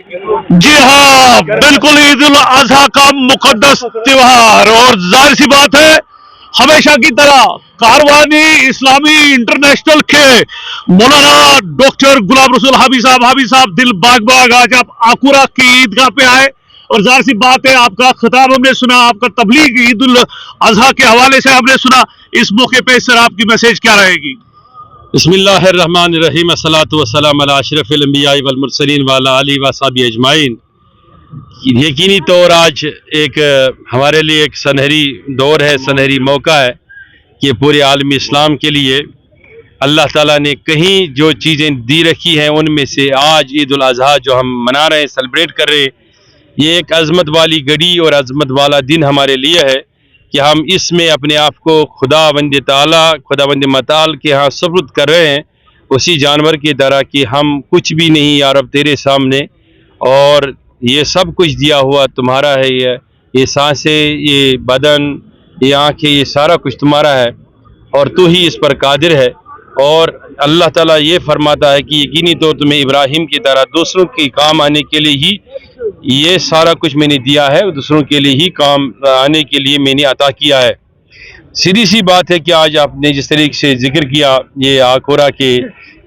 जी हाँ, बिल्कुल ईद उल अजहा का मुकद्दस त्योहार, और जाहिर सी बात है हमेशा की तरह कारवानी इस्लामी इंटरनेशनल के मौलाना डॉक्टर गुलाम रसूल हाबी साहब दिल बाग बाग आज आप आकुरा की ईदगाह पे आए, और जाहिर सी बात है आपका खिताब हमने सुना, आपका तबलीग ईद उल अजहा के हवाले से हमने सुना। इस मौके पे सर आपकी मैसेज क्या रहेगी? बिस्मिल्लाहिर्रहमानिर्रहीम, अस्सलातु वस्सलाम अला अशरफिल अंबिया वल मुरसलीन व अला आलिहि व अस्हाबी अजमाइन। यकीनी तौर आज एक हमारे लिए एक सुनहरी दौर है, सुनहरी मौका है कि पूरे आलमी इस्लाम के लिए अल्लाह ताला ने कहीं जो चीज़ें दी रखी हैं उनमें से आज ईद उल अजहा जो हम मना रहे हैं, सेलिब्रेट कर रहे हैं, ये एक अज़मत वाली घड़ी और अज़मत वाला दिन हमारे लिए है कि हम इसमें अपने आप को खुदावंद मताल के यहाँ सुपुर्द कर रहे हैं, उसी जानवर की तरह कि हम कुछ भी नहीं या रब तेरे सामने, और ये सब कुछ दिया हुआ तुम्हारा है, ये सांसें, ये बदन, ये आँखें, ये सारा कुछ तुम्हारा है और तू ही इस पर कादिर है। और अल्लाह ताला ये फरमाता है कि यकीनी तौर तुम्हें इब्राहिम की तरह दूसरों के काम आने के लिए ही ये सारा कुछ मैंने दिया है, दूसरों के लिए ही काम आने के लिए मैंने अता किया है। सीधी सी बात है कि आज आपने जिस तरीके से जिक्र किया, ये आकोरा के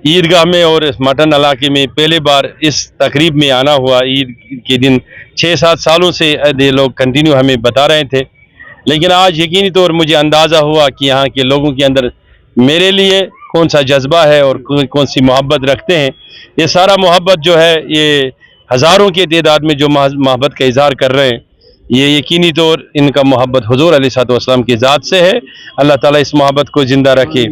ईदगाह में और इस मटन इलाके में पहले बार इस तकरीब में आना हुआ। ईद के दिन 6-7 सालों से ये लोग कंटिन्यू हमें बता रहे थे, लेकिन आज यकीनी तौर मुझे अंदाज़ा हुआ कि यहाँ के लोगों के अंदर मेरे लिए कौन सा जज्बा है और कौन सी मोहब्बत रखते हैं। ये सारा मोहब्बत जो है, ये हज़ारों के तादाद में जो मोहब्बत का इजहार कर रहे हैं, ये यकीनी तौर इनका मोहब्बत हुजूर अलैहिस्सलाम की ज़ात से है। अल्लाह ताला इस मोहब्बत को ज़िंदा रखे।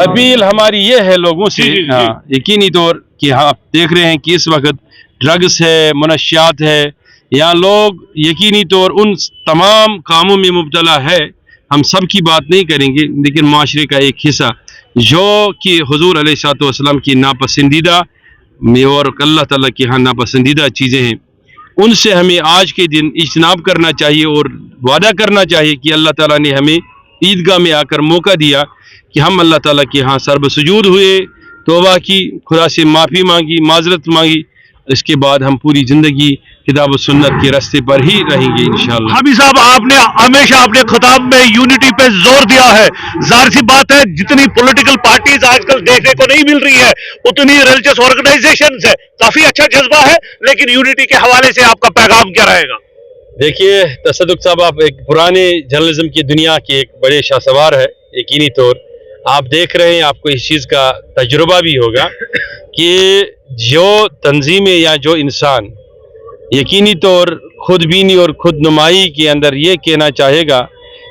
अपील हमारी ये है लोगों से, हाँ, यकीनी तौर कि हाँ, आप देख रहे हैं कि इस वक्त ड्रग्स है, मनशियात है, यहाँ लोग यकीनी तौर उन तमाम कामों में मुब्तला है। हम सब की बात नहीं करेंगे, लेकिन माशरे का एक हिस्सा जो कि हुजूर अलैहिस्सलाम की नापसंदीदा और अल्लाह ताला की हाँ नापसंदीदा चीज़ें हैं, उनसे हमें आज के दिन इज्तनाब करना चाहिए और वादा करना चाहिए कि अल्लाह ताला ने हमें ईदगाह में आकर मौका दिया कि हम अल्लाह ताला के यहाँ सर्ब सुजूद हुए, तौबा की, खुदा से माफ़ी मांगी, माजरत मांगी। इसके बाद हम पूरी ज़िंदगी किताब सुन्नत के रास्ते पर ही रहेंगे इंशाअल्लाह। हाबी साहब, आपने हमेशा अपने खिताब में यूनिटी पे जोर दिया है। जाहिर सी बात है जितनी पॉलिटिकल पार्टीज आजकल देखने को नहीं मिल रही है, उतनी रिलीजियस ऑर्गेनाइजेशंस है, काफी अच्छा जज्बा है, लेकिन यूनिटी के हवाले से आपका पैगाम क्या रहेगा? देखिए तसद्दुक साहब, आप एक पुराने जर्नलिज्म की दुनिया के एक बड़े शाहसवार है। यकीनी तौर आप देख रहे हैं, आपको इस चीज़ का तजुर्बा भी होगा कि जो तंजीमें या जो इंसान यकीनी तौर खुदबीनी और खुद नुमाई के अंदर ये कहना चाहेगा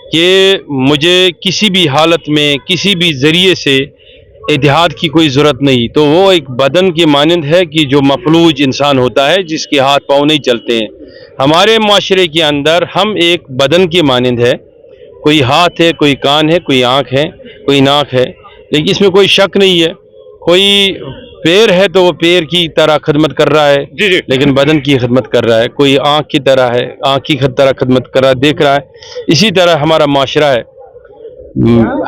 कि मुझे किसी भी हालत में किसी भी ज़रिए से इत्तेहाद की कोई ज़रूरत नहीं, तो वो एक बदन के मानंद है कि जो मफलूज इंसान होता है, जिसके हाथ पाँव नहीं चलते हैं। हमारे माशरे के अंदर हम एक बदन के मानंद है, कोई हाथ है, कोई कान है, कोई आँख है, कोई नाक है, लेकिन इसमें कोई शक नहीं है। कोई पैर है तो वो पैर की तरह खिदमत कर रहा है, जी। लेकिन बदन की खिदमत कर रहा है। कोई आँख की तरह है, आँख की तरह खिदमत कर रहा है, देख रहा है। इसी तरह हमारा माशरा है।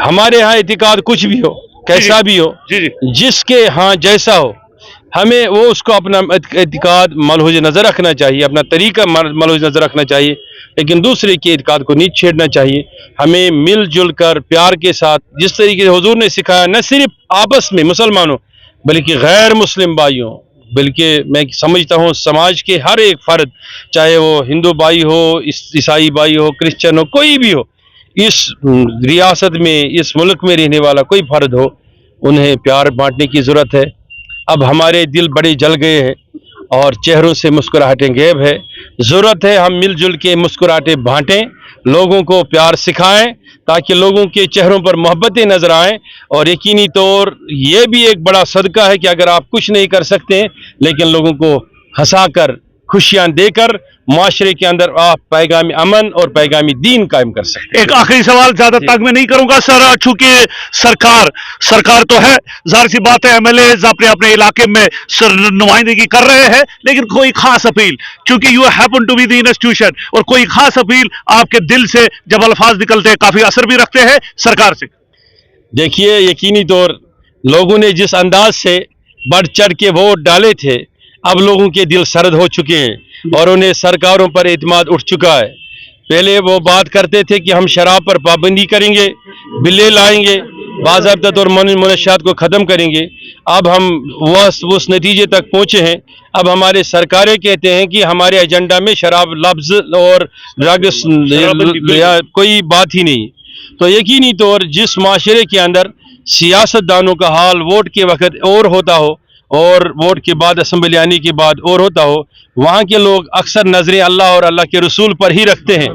हमारे यहाँ इतिकाद कुछ भी हो, कैसा भी हो, जिसके हाँ जैसा हो, हमें वो उसको अपना इतिकाद मलहूज नज़र रखना चाहिए, अपना तरीका मलहूज नज़र रखना चाहिए, लेकिन दूसरे के इतिकाद को नहीं छेड़ना चाहिए। हमें मिलजुल कर प्यार के साथ, जिस तरीके से हुजूर ने सिखाया, न सिर्फ आपस में मुसलमानों बल्कि गैर मुस्लिम भाइयों, बल्कि मैं समझता हूँ समाज के हर एक फ़र्द, चाहे वो हिंदू भाई हो, ईसाई भाई हो, क्रिश्चियन हो, कोई भी हो, इस रियासत में, इस मुल्क में रहने वाला कोई फ़र्द हो, उन्हें प्यार बांटने की ज़रूरत है। अब हमारे दिल बड़े जल गए हैं और चेहरों से मुस्कुराहटें गायब है। ज़रूरत है हम मिलजुल के मुस्कुराहटें बांटें, लोगों को प्यार सिखाएं, ताकि लोगों के चेहरों पर मोहब्बतें नजर आएं। और यकीनी तौर ये भी एक बड़ा सदका है कि अगर आप कुछ नहीं कर सकते हैं, लेकिन लोगों को हंसाकर, खुशियां देकर माशरे के अंदर आप पैगामी अमन और पैगामी दीन कायम कर सकते हैं। एक आखिरी सवाल, ज्यादा तक मैं नहीं करूंगा सर, चूंकि सरकार तो है, जाहिर सी बात है एमएलए अपने अपने इलाके में नुमाइंदगी कर रहे हैं, लेकिन कोई खास अपील, चूंकि you happen to be the institution, और कोई खास अपील आपके दिल से जब अल्फाज निकलते हैं काफी असर भी रखते हैं सरकार से? देखिए, यकीनी तौर लोगों ने जिस अंदाज से बढ़ चढ़ के वोट डाले थे, अब लोगों के दिल सर्द हो चुके हैं और उन्हें सरकारों पर एतमाद उठ चुका है। पहले वो बात करते थे कि हम शराब पर पाबंदी करेंगे, बिल्ले लाएंगे, बाज़ाब्ता तौर मनशियात को ख़त्म करेंगे। अब हम उस नतीजे तक पहुँचे हैं। अब हमारे सरकारें कहते हैं कि हमारे एजेंडा में शराब लफ्ज़ और ड्रग्स या कोई बात ही नहीं। तो यकीनी तौर जिस माशरे के अंदर सियासतदानों का हाल वोट के वक्त और होता हो और वोट के बाद असम्बली आने के बाद और होता हो, वहाँ के लोग अक्सर नजरें अल्लाह और अल्लाह के रसूल पर ही रखते हैं।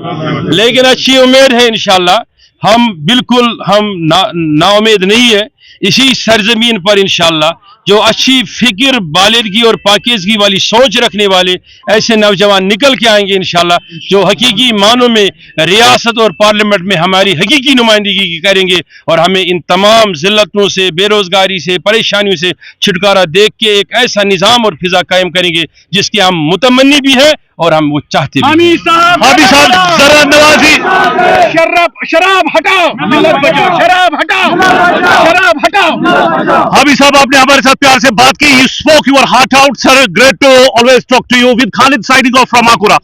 लेकिन अच्छी उम्मीद है इंशाअल्लाह, हम बिल्कुल नाउम्मीद नहीं है। इसी सरजमीन पर इंशाअल्लाह जो अच्छी फिक्र, बालिदगी और पाकीज़गी वाली सोच रखने वाले ऐसे नौजवान निकल के आएंगे इंशाअल्लाह, जो हकीकी मानों में रियासत और पार्लियामेंट में हमारी हकीकी नुमाइंदगी करेंगे और हमें इन तमाम जिल्लतों से, बेरोजगारी से, परेशानियों से छुटकारा देख के एक ऐसा निज़ाम और फिजा कायम करेंगे जिसके हम मुतमन्नी भी हैं और हम वो चाहते भी हैं। हामिद साहब जरा नवाजी, शराब हटाओ, मिल्लत बचाओ, शराब हटाओ, शराब हटाओ। हामिद साहब, आपने हमारे साथ प्यार से बात की. You spoke your heart out, sir. Great to always talk to you. With Khalid signing off from Akura.